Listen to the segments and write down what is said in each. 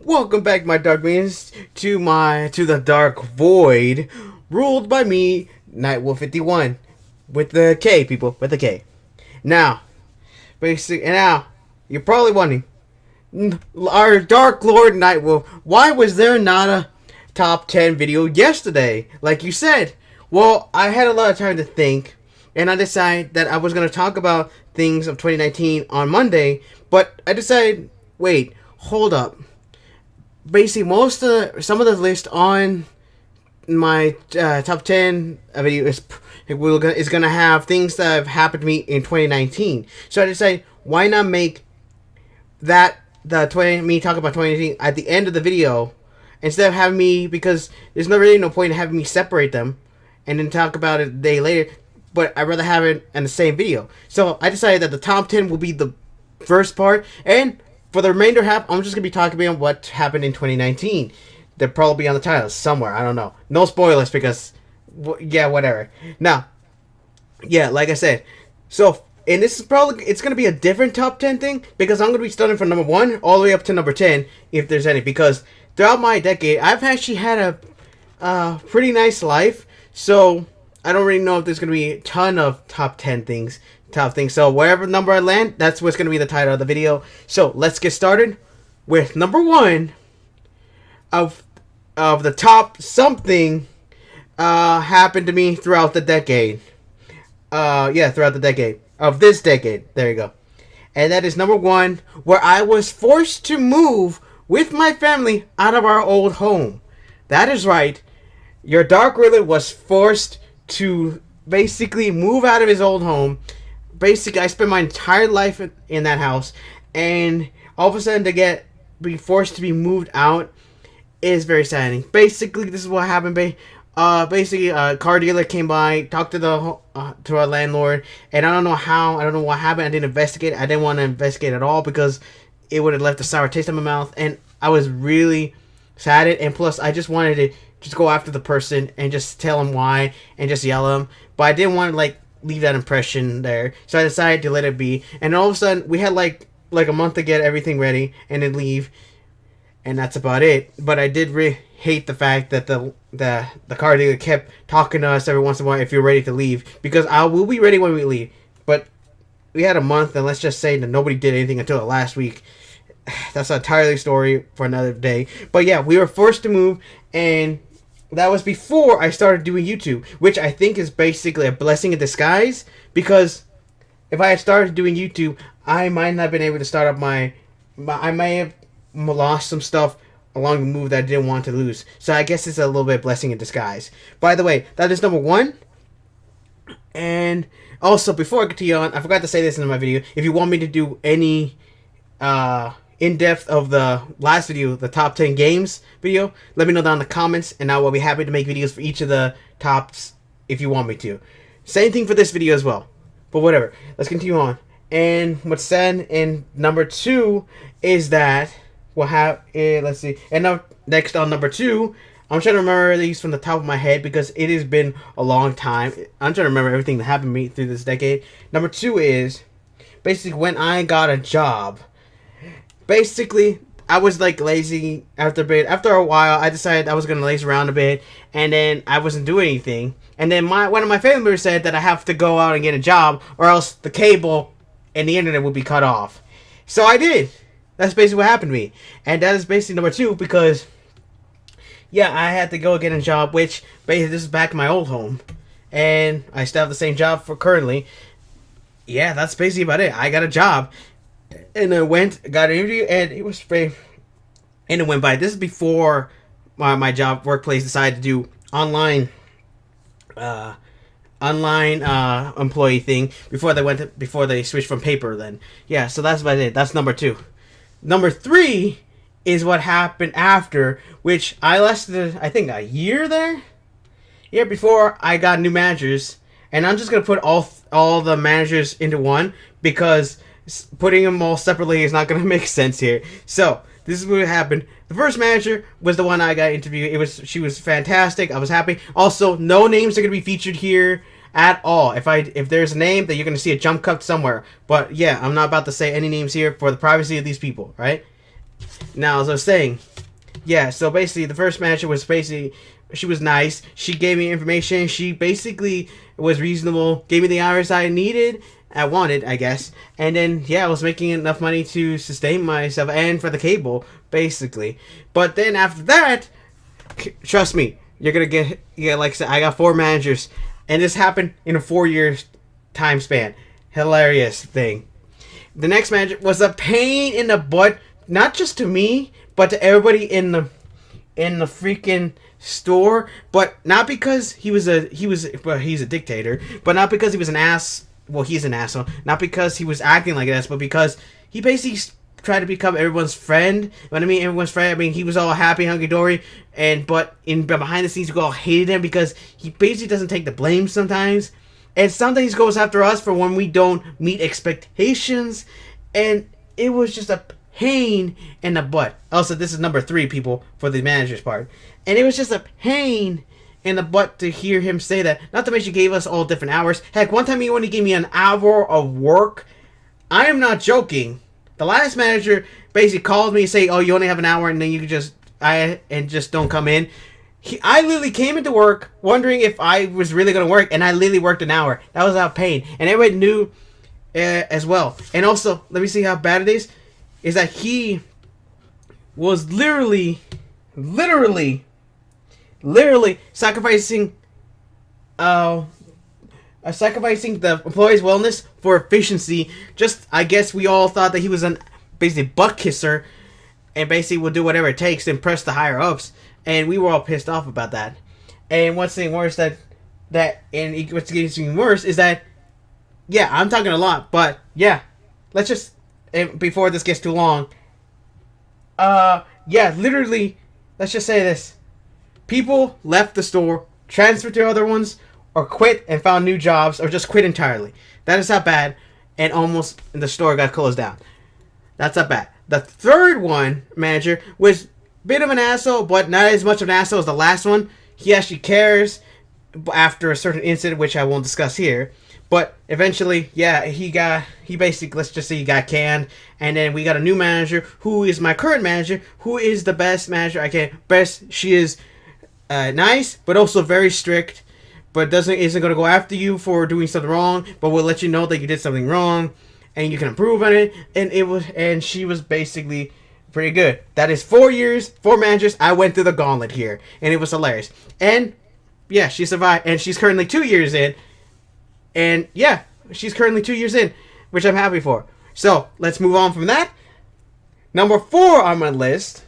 Welcome back, my dark minions, to the dark void, ruled by me, Nightwolf 51, with the K, people, with the K. Now, now you're probably wondering, our Dark Lord Nightwolf, why was there not a top 10 video yesterday, like you said? Well, I had a lot of time to think, and I decided that I was gonna talk about things of 2019 on Monday, but I decided, wait, hold up. Basically, some of the list on my top 10 video is gonna have things that have happened to me in 2019. So I decided, why not make that me talk about 2019 at the end of the video instead of having me, because there's no really no point in having me separate them and then talk about it a day later. But I'd rather have it in the same video. So I decided that the top 10 will be the first part, and for the remainder half, I'm just going to be talking about what happened in 2019. They'll probably be on the title somewhere. I don't know. No spoilers because, yeah, whatever. Now, yeah, like I said. So, and this is probably, it's going to be a different top 10 thing because I'm going to be starting from number 1 all the way up to number 10 if there's any. Because throughout my decade, I've actually had a pretty nice life. So, I don't really know if there's going to be a ton of top 10 things. So wherever number I land, that's what's going to be the title of the video. So let's get started with number 1 of the top something happened to me throughout the decade. Throughout the decade of this decade. There you go. And that is number 1, where I was forced to move with my family out of our old home. That is right. Your Dark Riddler was forced to basically move out of his old home. Basically, I spent my entire life in that house, and all of a sudden be forced to be moved out is very saddening. Basically, this is what happened. Basically, a car dealer came by, talked to our landlord, and I don't know what happened. I didn't investigate. I didn't want to investigate at all because it would have left a sour taste in my mouth, and I was really saddened. And plus, I just wanted to just go after the person and just tell him why and just yell at him, but I didn't want to leave that impression there, so I decided to let it be. And all of a sudden, we had like a month to get everything ready and then leave, and that's about it. But I did hate the fact that the car dealer kept talking to us every once in a while if you're ready to leave, because I will be ready when we leave. But we had a month, and let's just say that nobody did anything until the last week. That's an entirely story for another day. But yeah, we were forced to move, and that was before I started doing YouTube, which I think is basically a blessing in disguise, because if I had started doing YouTube, I might not have been able to start up I may have lost some stuff along the move that I didn't want to lose. So I guess it's a little bit blessing in disguise. By the way, that is number 1. And also, before I continue on, I forgot to say this in my video. If you want me to do any in-depth of the last video, the top 10 games video, let me know down in the comments, and I will be happy to make videos for each of the tops if you want me to. Same thing for this video as well, but whatever, let's continue on. And what's said in number 2 is that we'll have let's see, and now next on number 2, I'm trying to remember these from the top of my head because it has been a long time. I'm trying to remember everything that happened to me through this decade. Number 2 is basically when I got a job. Basically, I was lazy after a bit. After a while, I decided I was going to laze around a bit, and then I wasn't doing anything. And then one of my family members said that I have to go out and get a job, or else the cable and the internet would be cut off. So I did. That's basically what happened to me. And that is basically number 2, because, yeah, I had to go get a job, which basically this is back in my old home. And I still have the same job for currently. Yeah, that's basically about it. I got a job. And I got an interview, and it was free. And it went by. This is before my job workplace decided to do online employee thing before they switched from paper. Then yeah, so that's about it. That's number 2. Number 3 is what happened after, which I lasted I think a year there. Yeah, before I got new managers, and I'm just gonna put all the managers into one because putting them all separately is not going to make sense here. So this is what happened. The first manager was the one I got interviewed. She was fantastic. I was happy. Also, no names are going to be featured here at all. If there's a name, that you're going to see a jump cut somewhere. But yeah, I'm not about to say any names here for the privacy of these people, right? Now, as I was saying, Yeah, so basically, the first manager was basically, she was nice. She gave me information. She basically was reasonable, gave me the hours I needed, I wanted, I guess. And then, yeah, I was making enough money to sustain myself and for the cable, basically. But then after that, trust me, you're gonna get, yeah, like I said, I got 4 managers. And this happened in a 4 year time span. Hilarious thing. The next manager was a pain in the butt, not just to me, but to everybody in the freaking store. But not because he's a dictator, but not because he was an ass. Well, he's an asshole. Not because he was acting like this, but because he basically tried to become everyone's friend. When I mean everyone's friend, I mean he was all happy, hunky dory, but behind the scenes, we all hated him because he basically doesn't take the blame sometimes. And sometimes goes after us for when we don't meet expectations. And it was just a pain in the butt. Also, this is number 3, people, for the manager's part. And it was just a pain in the butt to hear him say that. Not to mention, he gave us all different hours. Heck, one time he only gave me an hour of work. I am not joking. The last manager basically called me and say, "Oh, you only have an hour, and then you can just don't come in." I literally came into work wondering if I was really going to work, and I literally worked an hour. That was out pain. And everybody knew as well. And also, let me see how bad it is that he was literally sacrificing sacrificing the employee's wellness for efficiency. Just, I guess we all thought that he was basically butt kisser and basically will do whatever it takes to impress the higher ups. And we were all pissed off about that. And what's getting worse what's getting worse is that, yeah, I'm talking a lot, but yeah, let's just, before this gets too long, yeah, literally, let's just say this. People left the store, transferred to other ones, or quit and found new jobs, or just quit entirely. That is how bad, and almost the store got closed down. That's how bad. The third one, manager, was bit of an asshole, but not as much of an asshole as the last one. He actually cares after a certain incident, which I won't discuss here. But eventually, yeah, he basically, let's just say he got canned. And then we got a new manager, who is my current manager, who is the best manager I can. She is nice, but also very strict. But isn't going to go after you for doing something wrong, but will let you know that you did something wrong, and you can improve on it. And she was basically pretty good. That is 4 years, 4 managers. I went through the gauntlet here, and it was hilarious. And yeah, she survived, and she's currently 2 years in. And yeah, she's currently 2 years in, which I'm happy for. So let's move on from that. Number 4 on my list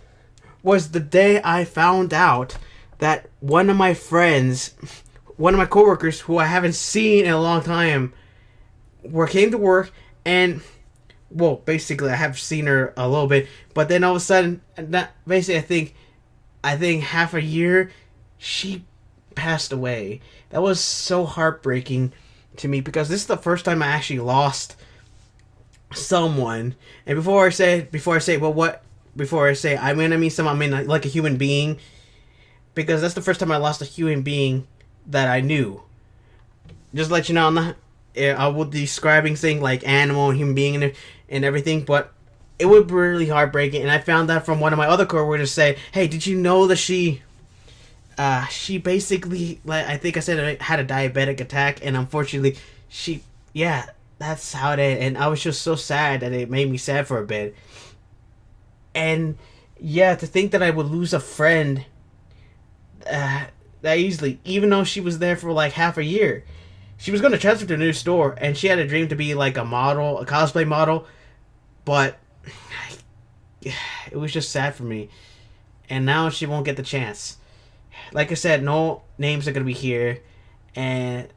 was the day I found out that one of my friends, one of my coworkers, who I haven't seen in a long time, came to work, and well, basically, I have seen her a little bit, but then all of a sudden, basically, I think half a year, she passed away. That was so heartbreaking to me, because this is the first time I actually lost someone. And before I say, I mean someone, I mean like a human being, because that's the first time I lost a human being that I knew. Just to let you know, I will be describing things like animal and human being and everything, but it would be really heartbreaking. And I found that from one of my other coworkers say, "Hey, did you know that she basically, like, I think I said, had a diabetic attack, and unfortunately, that's how it ended." And I was just so sad that it made me sad for a bit. And yeah, to think that I would lose a friend that easily, even though she was there for like half a year. She was going to transfer to a new store, and she had a dream to be like a model, a cosplay model, but it was just sad for me. And now she won't get the chance. Like I said, no names are going to be here, and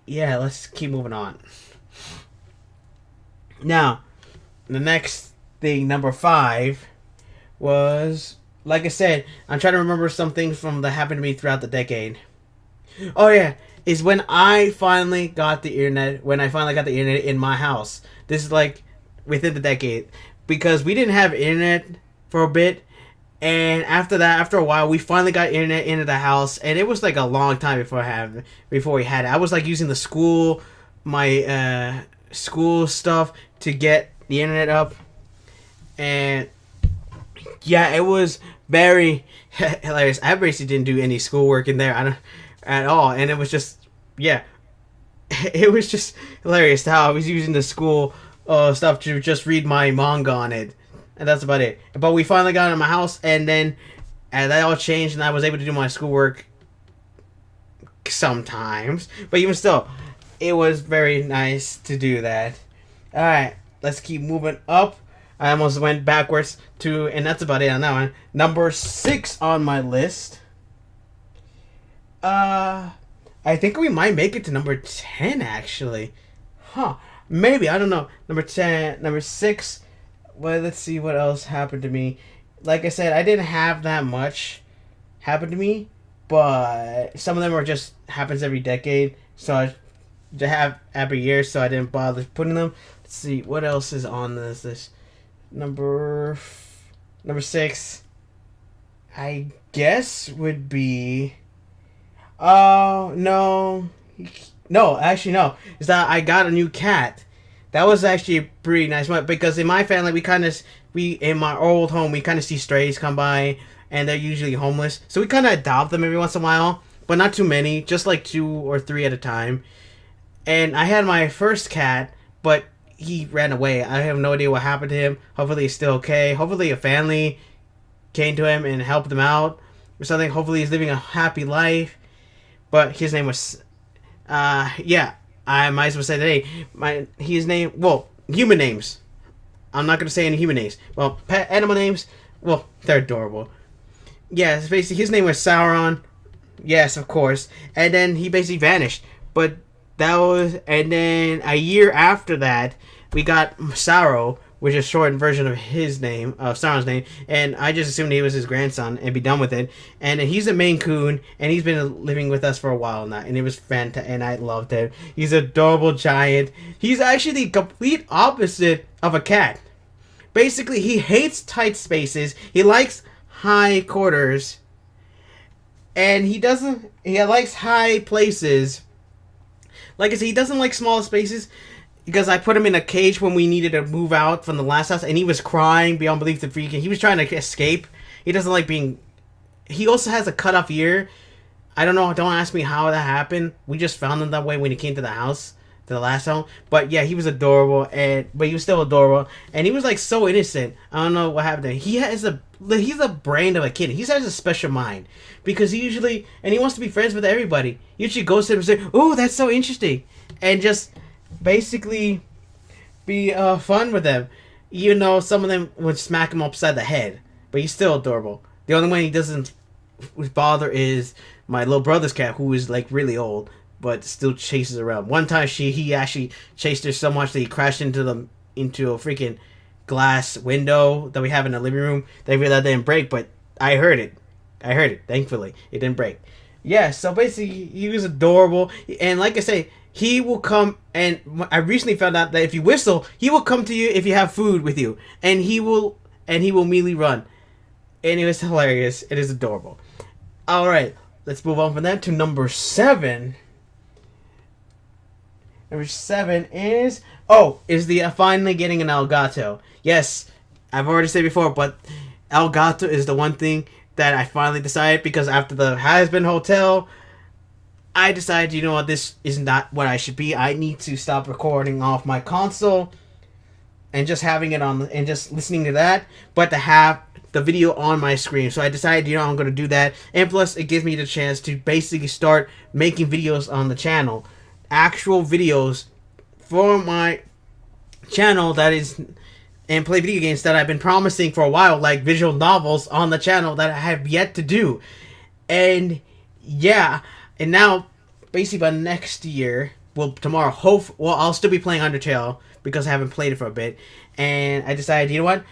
yeah, let's keep moving on. Now, the next thing, number 5, was, like I said, I'm trying to remember some things that happened to me throughout the decade. Oh yeah, is when I finally got the internet. When I finally got the internet in my house. This is like within the decade, because we didn't have internet for a bit, and after that, after a while, we finally got internet into the house, and it was like a long time before we had it. I was like using my school stuff to get the internet up, and Yeah, it was very hilarious. I basically didn't do any schoolwork in there, I don't, at all, and it was just, yeah, it was just hilarious how I was using the school stuff to just read my manga on it, and that's about it. But we finally got in my house, and then and that all changed, and I was able to do my schoolwork sometimes. But even still, it was very nice to do that. All right, let's keep moving up. I almost went backwards to, and that's about it on that one. Number 6 on my list. I think we might make it to number 10 actually. Huh. Maybe, I don't know. Number 10, number 6. Well, let's see what else happened to me. Like I said, I didn't have that much happen to me, but some of them are just happens every decade. So I have every year, so I didn't bother putting them. Let's see what else is on this list. Number 6, I guess would be. Oh no, actually no. Is that I got a new cat. That was actually a pretty nice one because in my family we in my old home we kind of see strays come by and they're usually homeless, so we kind of adopt them every once in a while, but not too many, just like 2 or 3 at a time. And I had my first cat, but he ran away. I have no idea what happened to him. Hopefully he's still okay. Hopefully a family came to him and helped him out or something. Hopefully he's living a happy life. But his name was, yeah, I might as well say today. His name, well, human names. I'm not going to say any human names. Well, pet animal names, well, they're adorable. Yeah, basically his name was Sauron. Yes, of course. And then he basically vanished. But that was, and then a year after that, we got Sauron, which is a shortened version of his name, of Sauron's name, and I just assumed he was his grandson and be done with it. And he's a Maine Coon, and he's been living with us for a while now, and it was fantastic, and I loved him. He's an adorable giant. He's actually the complete opposite of a cat. Basically, he hates tight spaces, he likes high quarters, and he likes high places. Like I said, he doesn't like small spaces, because I put him in a cage when we needed to move out from the last house, and he was crying beyond belief to freaking. He was trying to escape. He doesn't like being. He also has a cut off ear. I don't know. Don't ask me how that happened. We just found him that way when he came to the house, to the last home. But yeah, he was adorable, but he was still adorable, and he was like so innocent. I don't know what happened to him. He's a brain of a kid. He has a special mind because he wants to be friends with everybody. He usually goes to them and say, "Oh, that's so interesting," and just basically be fun with them, even though some of them would smack him upside the head, but he's still adorable. The only one he doesn't bother is my little brother's cat, who is like really old but still chases around. One time he actually chased her so much that he crashed into a freaking glass window that we have in the living room. Thankfully that didn't break, but I heard it. Thankfully it didn't break. Yeah, so basically he was adorable, and like I say, he will come, and I recently found out that if you whistle, he will come to you if you have food with you, and he will immediately run. And it was hilarious. It is adorable. All right, let's move on from that to number 7. Number 7 is the finally getting an Elgato. Yes, I've already said before, but Elgato is the one thing that I finally decided, because after the Has-Been Hotel, I decided, you know what, this is not what I should be. I need to stop recording off my console and just having it on and just listening to that, but to have the video on my screen. So I decided, you know, I'm going to do that. And plus, it gives me the chance to basically start making videos on the channel. Actual videos for my channel that is, and play video games that I've been promising for a while, like visual novels on the channel that I have yet to do. And yeah, and now basically by next year, tomorrow, I'll still be playing Undertale because I haven't played it for a bit. And I decided, you know what,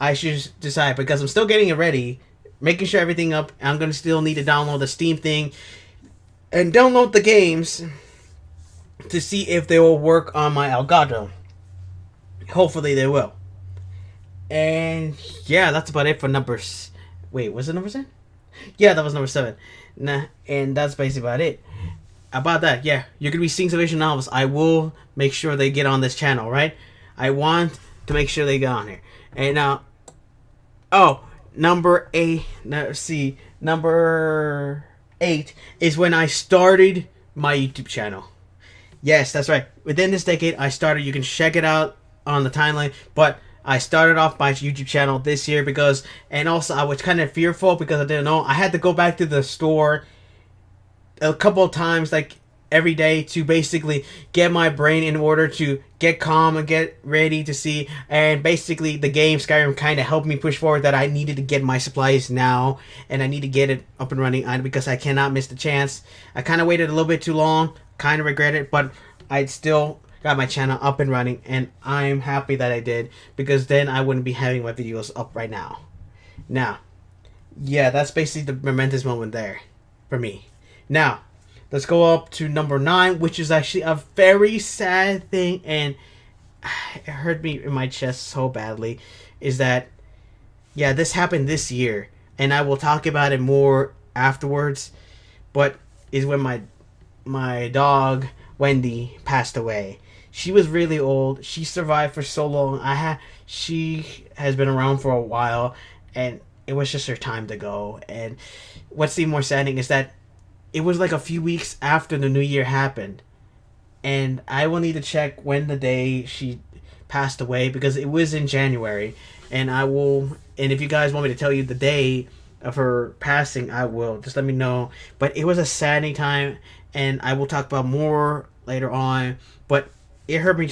I should decide, because I'm still getting it ready, making sure everything up. I'm going to still need to download the Steam thing and download the games to see if they will work on my Elgato. Hopefully they will. And yeah, that's about it for numbers. Wait, was it number 7? Yeah, that was number 7. Nah, and that's basically about it. About that, yeah, you're gonna be seeing some visual novels. I will make sure they get on this channel, right? I want to make sure they get on here. And number eight. No, see, number 8 is when I started my YouTube channel. Yes, that's right. Within this decade, I started. You can check it out on the timeline. But I started off my YouTube channel this year because, and also I was kind of fearful because I didn't know. I had to go back to the store a couple of times, like every day, to basically get my brain in order to get calm and get ready to see. And basically, the game Skyrim kind of helped me push forward that I needed to get my supplies now, and I need to get it up and running because I cannot miss the chance. I kind of waited a little bit too long, kind of regret it, but I still got my channel up and running, and I'm happy that I did, because then I wouldn't be having my videos up right now. Now, yeah, that's basically the momentous moment there for me. Now, let's go up to number 9, which is actually a very sad thing, and it hurt me in my chest so badly. Is that, yeah, this happened this year, and I will talk about it more afterwards. But is when my dog Wendy passed away. She was really old. She survived for so long. She has been around for a while, and it was just her time to go. And what's even more saddening is that it was like a few weeks after the new year happened, and I will need to check when the day she passed away, because it was in January. And if you guys want me to tell you the day of her passing, I will. Just let me know. But it was a saddening time, and I will talk about more later on. But it hurt me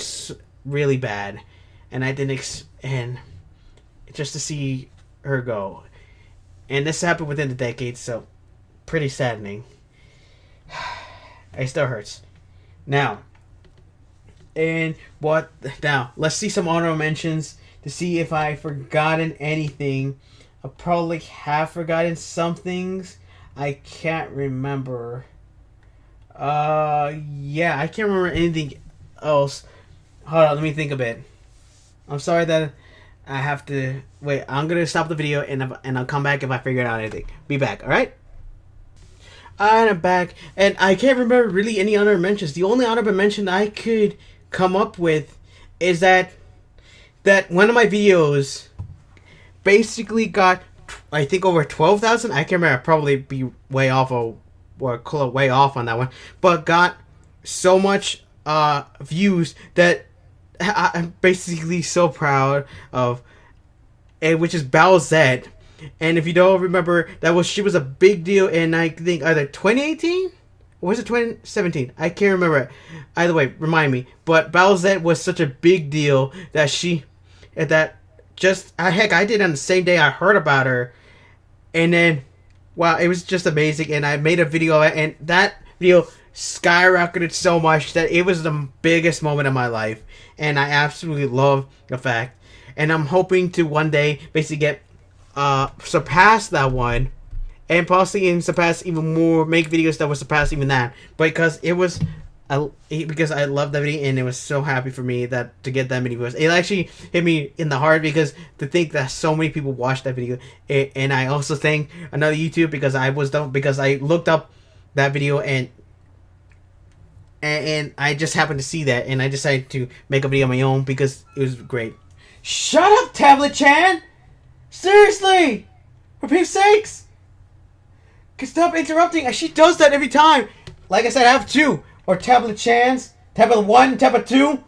really bad, and I didn't and just to see her go, and this happened within the decade, so pretty saddening. It still hurts. Now, let's see some honorable mentions to see if I've forgotten anything. I probably have forgotten some things. I can't remember. Yeah, I can't remember anything else. Hold on, let me think a bit. I'm sorry that I have to wait. I'm gonna stop the video, and I'll come back if I figure out anything. Be back, all right? And I'm back, and I can't remember really any other mentions. The only honorable mention I could come up with is that one of my videos basically got, I think, over 12,000. I can't remember. I'd probably be way off or way off on that one, but got so much views that I'm basically so proud of, and which is Bowsette. And if you don't remember, she was a big deal in, I think, either 2018 or was it 2017? I can't remember. Either way, remind me. But Bowsette was such a big deal that heck, I did on the same day I heard about her, and then wow, it was just amazing. And I made a video, and that video skyrocketed so much that it was the biggest moment of my life, and I absolutely love the fact. And I'm hoping to one day basically get surpass that one, and possibly even surpass even more, make videos that will surpass even that, because because I love that video, and it was so happy for me that to get that many views. It actually hit me in the heart, because to think that so many people watched that video. And I also thank another YouTube, because I looked up that video, and I just happened to see that, and I decided to make a video of my own because it was great. Shut up, Tablet Chan! Seriously! For Pete's sakes! Stop interrupting. She does that every time. Like I said, I have 2. Or Tablet Chans. Tablet 1, Tablet 2.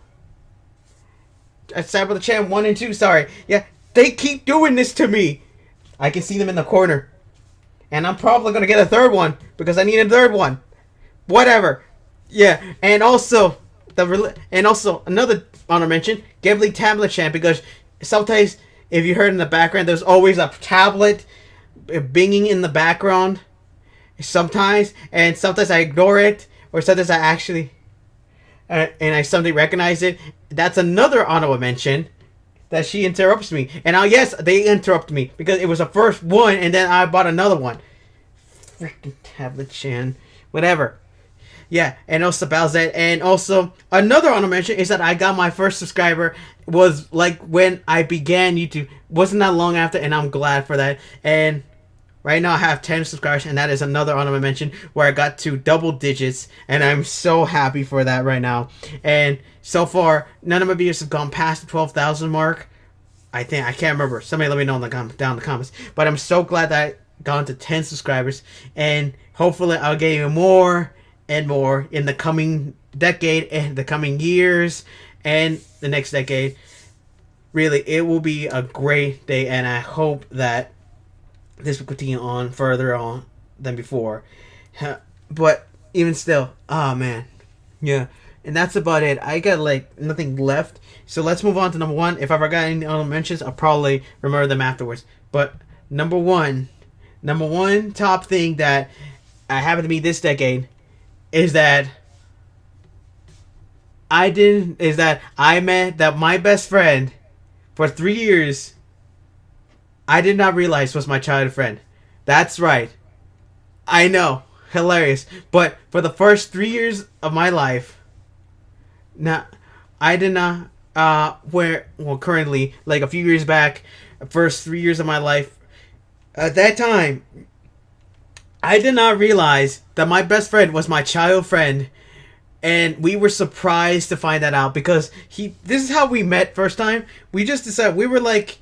Tablet Chan 1 and 2, sorry. Yeah, they keep doing this to me. I can see them in the corner. And I'm probably going to get a third one, because I need a third one. Whatever. Yeah, and also another honor mention, Ghibli Tablet Chan, because sometimes, if you heard in the background, there's always a tablet binging in the background. Sometimes, and sometimes I ignore it, or sometimes I actually, and I suddenly recognize it. That's another honorable mention, that she interrupts me. And now, yes, they interrupt me, because it was the first one, and then I bought another one. Freaking Tablet Chan. Whatever. Yeah, and also Bowsette. And also, another honorable mention is that I got my first subscriber, was like when I began YouTube. Wasn't that long after, and I'm glad for that. And right now I have 10 subscribers, and that is another honorable mention where I got to double digits, and I'm so happy for that right now. And so far, none of my videos have gone past the 12,000 mark. I think I can't remember. Somebody let me know in the down in the comments. But I'm so glad that I got to 10 subscribers, and hopefully I'll get even more and more in the coming decade and the coming years and the next decade. Really, it will be a great day, and I hope that this will continue on further on than before. But even still, oh man, yeah. And that's about it. I got like nothing left. So let's move on to number one. If I forgot any other mentions, I'll probably remember them afterwards. But number one top thing that happened to me this decade is that I met that my best friend for 3 years. I did not realize was my childhood friend. That's right. I know, hilarious. But for the first 3 years of my life, now I did not. Currently, like a few years back, first 3 years of my life, at that time, I did not realize that my best friend was my child friend, and we were surprised to find that out because he. This is how we met first time. We just decided we were like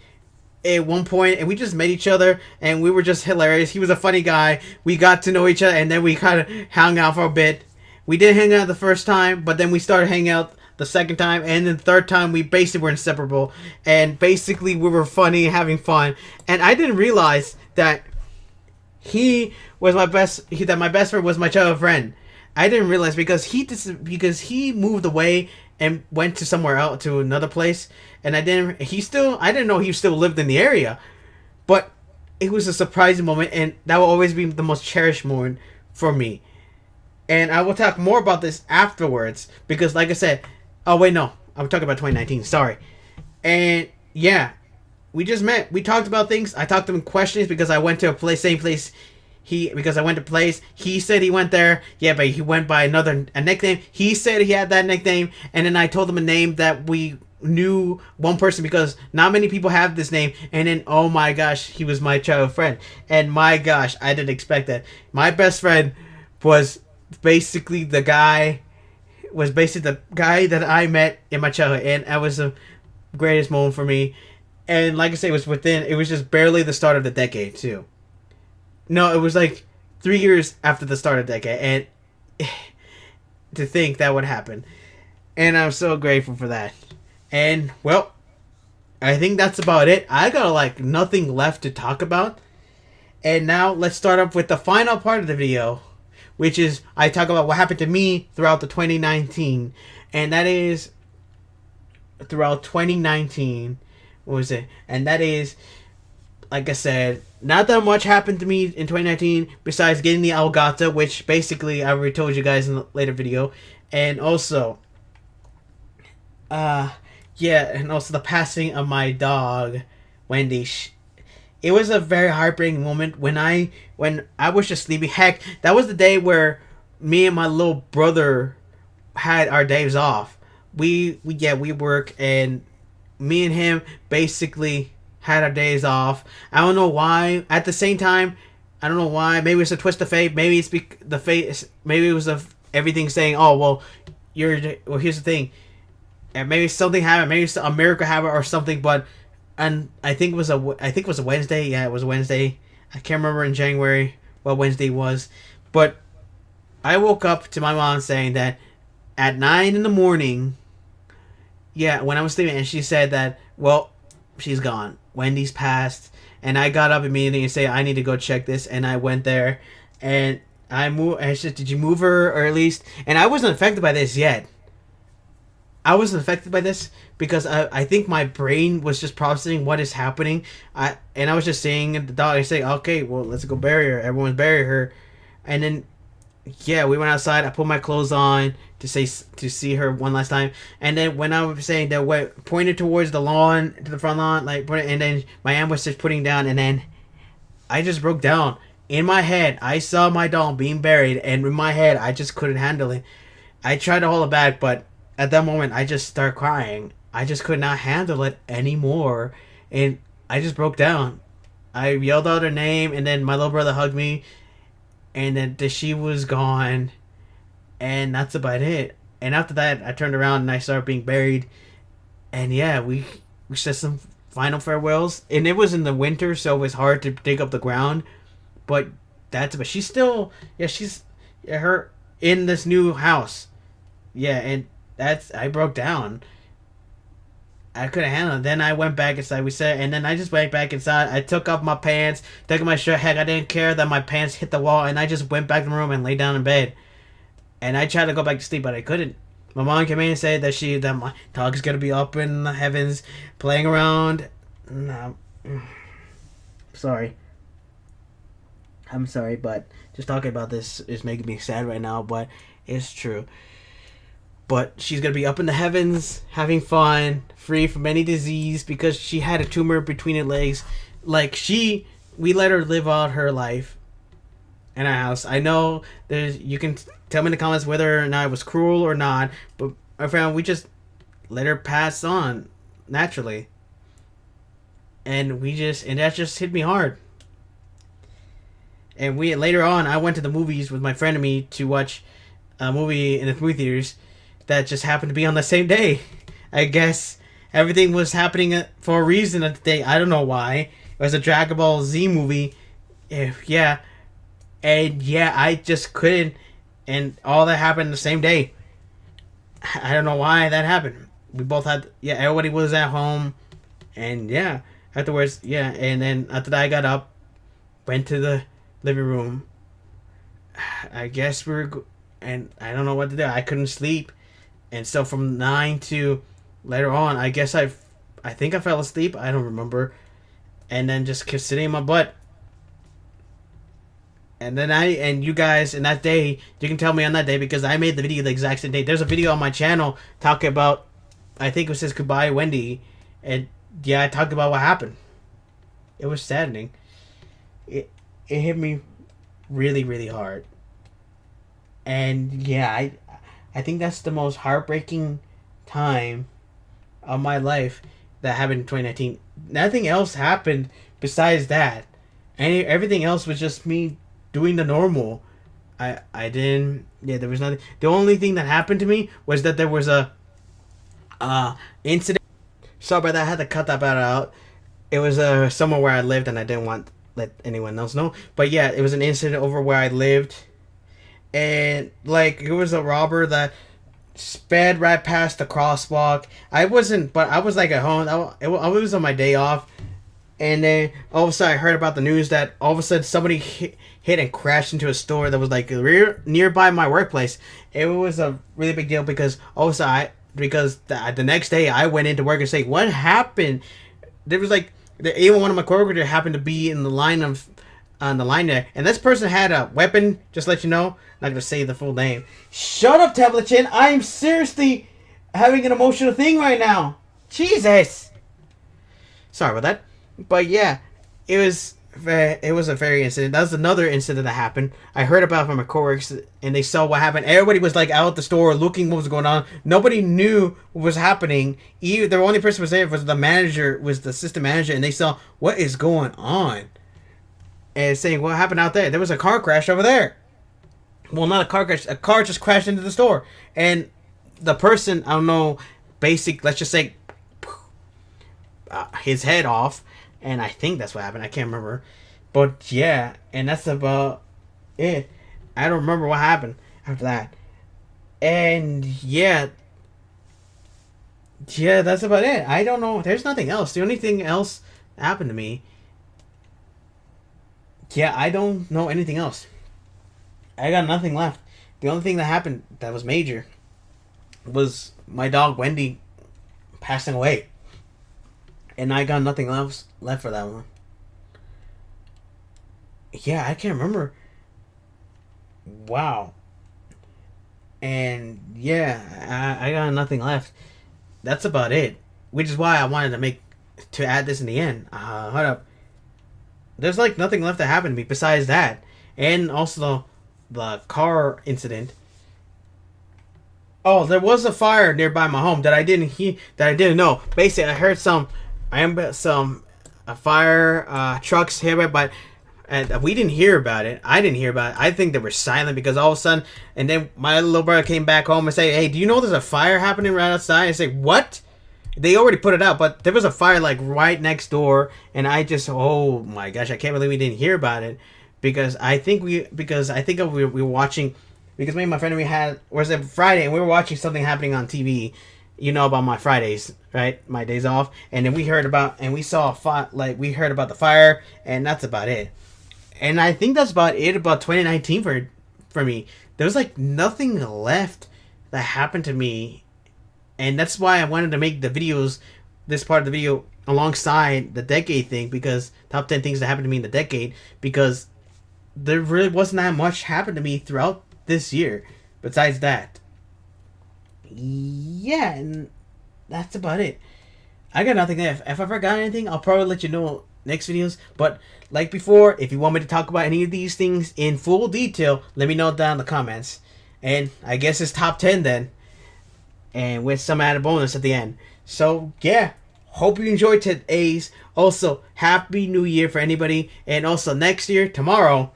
at one point, and we just met each other, and we were just hilarious. He was a funny guy. We got to know each other, and then we kind of hung out for a bit. We didn't hang out the first time, but then we started hanging out the second time, and then the third time we basically were inseparable, and basically we were funny, having fun, and I didn't realize that he was that my best friend was my childhood friend. I didn't realize because he moved away and went to somewhere else, to another place, and I didn't know he still lived in the area, but it was a surprising moment, and that will always be the most cherished moment for me. And I will talk more about this afterwards because, like I said, oh wait, no, I'm talking about 2019. Sorry. And yeah, we just met. We talked about things. I talked to him questions because I went to same place. Because I went to place. He said he went there. Yeah, but he went by a nickname. He said he had that nickname, and then I told him a name that we knew one person because not many people have this name. And then oh my gosh, he was my childhood friend. And my gosh, I didn't expect that. My best friend was basically the guy that I met in my childhood, and that was the greatest moment for me. And like I say, it was just barely the start of the decade too. No, it was like 3 years after the start of the decade, and to think that would happen. And I'm so grateful for that. And well, I think that's about it. I got like nothing left to talk about. And now let's start up with the final part of the video, which is I talk about what happened to me throughout the 2019. And that is throughout 2019. What was it? And that is, like I said, not that much happened to me in 2019 besides getting the Elgato, which basically I already told you guys in a later video. And also, and also the passing of my dog, Wendy. It was a very heartbreaking moment when I was just sleeping. Heck, that was the day where me and my little brother had our days off. We work, and me and him basically had our days off. I don't know why. At the same time, I don't know why. Maybe it's a twist of fate. Maybe it's the fate. Maybe it was everything saying, "Oh well, here's the thing," and maybe something happened. Maybe it's a miracle happened or something. But I think it was a Wednesday. Yeah, it was a Wednesday. I can't remember in January what Wednesday was, but I woke up to my mom saying that at 9 a.m. Yeah, when I was sleeping, and she said that, well, she's gone. Wendy's passed. And I got up immediately and said, I need to go check this. And I went there, and I said, did you move her, or at least? And I wasn't affected by this yet. I wasn't affected by this because I think my brain was just processing what is happening. I was just saying the dog. I say, okay, well, let's go bury her. Everyone's bury her, and then yeah, we went outside. I put my clothes on to see her one last time, and then when I was saying that, pointed towards the lawn, to the front lawn, and then my aunt was just putting down, and then I just broke down. In my head, I saw my doll being buried, and in my head, I just couldn't handle it. I tried to hold it back, but at that moment, I just started crying. I just could not handle it anymore, and I just broke down. I yelled out her name, and then my little brother hugged me, and then she was gone, and that's about it. And after that, I turned around and I started being buried, and yeah, we said some final farewells, and it was in the winter, so it was hard to dig up the ground. But but she's still, yeah, she's, yeah, her in this new house. Yeah, and that's, I broke down. I couldn't handle it. Then I went back inside. We said, and then I just went back inside. I took off my pants, took my shirt. Heck, I didn't care that my pants hit the wall, and I just went back to the room and lay down in bed. And I tried to go back to sleep, but I couldn't. My mom came in and said that my dog is gonna be up in the heavens, playing around. No, sorry. I'm sorry, but just talking about this is making me sad right now. But it's true. But she's gonna be up in the heavens, having fun, free from any disease, because she had a tumor between her legs. Like, we let her live out her life in our house. I know you can tell me in the comments whether or not it was cruel or not, but my friend, we just let her pass on naturally, and that just hit me hard. And we later on, I went to the movies with my friend and me to watch a movie in the movie theaters that just happened to be on the same day. I guess everything was happening for a reason at the day. I don't know why. It was a Dragon Ball Z movie. Yeah. And yeah, I just couldn't. And all that happened the same day. I don't know why that happened. We both had, yeah, everybody was at home. And yeah, afterwards, yeah. And then after that, I got up, went to the living room. I guess and I don't know what to do. I couldn't sleep. And so from 9 to later on, I guess I think I fell asleep. I don't remember. And then just kept sitting in my butt. And then and you guys, in that day, you can tell me on that day, because I made the video the exact same day. There's a video on my channel talking about, I think it says Goodbye Wendy. And yeah, I talked about what happened. It was saddening. It hit me really, really hard. And yeah, I think that's the most heartbreaking time of my life that happened in 2019. Nothing else happened besides that. Everything else was just me doing the normal. I didn't. Yeah, there was nothing. The only thing that happened to me was that there was a incident. Sorry about that. I had to cut that part out. It was somewhere where I lived, and I didn't want to let anyone else know. But yeah, it was an incident over where I lived. And like, it was a robber that sped right past the crosswalk. I was like at home. I was on my day off, and then all of a sudden I heard about the news that all of a sudden somebody hit and crashed into a store that was like nearby my workplace. It was a really big deal, because also the next day I went into work and said, what happened? There was like, even one of my coworkers happened to be in the line on the line there, and this person had a weapon. Just to let you know, not gonna say the full name. Shut up, Tablet-chin. I'm seriously having an emotional thing right now. Jesus. Sorry about that, but yeah, it was a very incident. That was another incident that happened. I heard about it from my coworkers, and they saw what happened. Everybody was like out at the store looking what was going on. Nobody knew what was happening. The only person who was there was the manager, was the assistant manager, and they saw what is going on. And saying, what happened out there? There was a car crash over there. Well, not a car crash. A car just crashed into the store. And the person, I don't know, let's just say, his head off. And I think that's what happened. I can't remember. But yeah, and that's about it. I don't remember what happened after that. And yeah, that's about it. I don't know. There's nothing else. The only thing else that happened to me, yeah, I don't know anything else. I got nothing left. The only thing that happened that was major was my dog Wendy passing away. And I got nothing else left for that one. Yeah, I can't remember. Wow. And yeah, I got nothing left. That's about it. Which is why I wanted to add this in the end. Hold up. There's like nothing left that happened to me besides that, and also the car incident. Oh, there was a fire nearby my home that I didn't know. Basically, I heard some fire trucks here, but we didn't hear about it. I didn't hear about it. I think they were silent, because all of a sudden, and then my little brother came back home and said, "Hey, do you know there's a fire happening right outside?" I say, "What?" They already put it out, but there was a fire like right next door, and I just, oh my gosh, I can't believe we didn't hear about it, because I think we were watching, because me and my friend, we had, was it Friday, and we were watching something happening on TV. You know about my Fridays, right? My days off, and then we heard about, and we saw we heard about the fire, and that's about it. And I think that's about it about 2019 for me. There was like nothing left that happened to me, and that's why I wanted to make the videos, this part of the video, alongside the decade thing, because top 10 things that happened to me in the decade, because there really wasn't that much happened to me throughout this year besides that. Yeah, and that's about it. I got nothing there. If I forgot anything, I'll probably let you know next videos. But like before, if you want me to talk about any of these things in full detail, let me know down in the comments. And I guess it's top 10 then, and with some added bonus at the end. So yeah, hope you enjoyed today's. Also, Happy New Year for anybody. And also next year, tomorrow,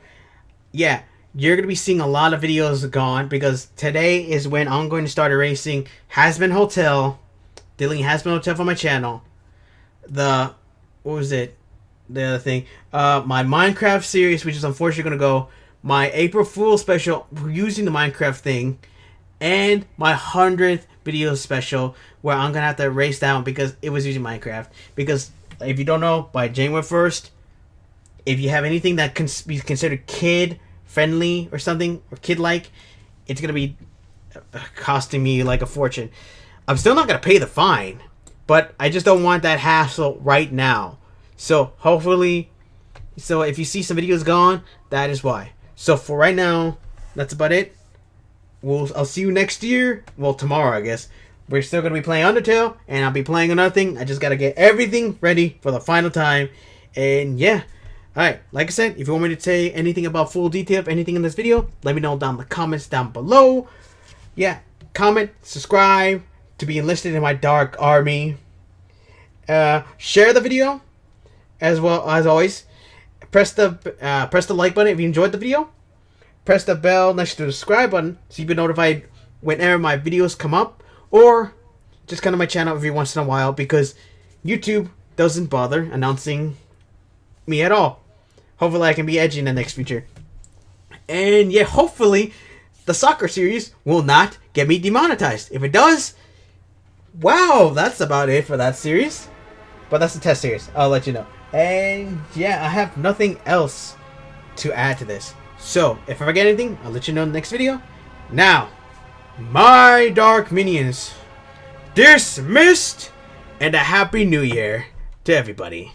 yeah, you're going to be seeing a lot of videos gone, because today is when I'm going to start erasing Hazbin Hotel, deleting Hazbin Hotel from my channel. What was it? The other thing. My Minecraft series, which is unfortunately going to go. My April Fool special using the Minecraft thing. And my 100th video special, where I'm going to have to erase that one because it was using Minecraft. Because if you don't know, by January 1st, if you have anything that can be considered kid friendly or something, or kid like, it's gonna be costing me like a fortune. I'm still not gonna pay the fine, but I just don't want that hassle right now. So hopefully, so if you see some videos gone, that is why. So for right now, that's about it. I'll see you next year. Well, tomorrow, I guess. We're still gonna be playing Undertale, and I'll be playing another thing. I just gotta get everything ready for the final time. And yeah. Alright, like I said, if you want me to say anything about full detail of anything in this video, let me know down in the comments down below. Yeah, comment, subscribe to be enlisted in my dark army. Share the video, as well as always. Press the like button if you enjoyed the video. Press the bell next to the subscribe button so you can be notified whenever my videos come up. Or just come to my channel every once in a while, because YouTube doesn't bother announcing me at all. Hopefully I can be edgy in the next future. And yeah, hopefully the soccer series will not get me demonetized. If it does, wow, that's about it for that series. But that's the test series. I'll let you know. And yeah, I have nothing else to add to this. So if I forget anything, I'll let you know in the next video. Now, my dark minions, dismissed, and a happy new year to everybody.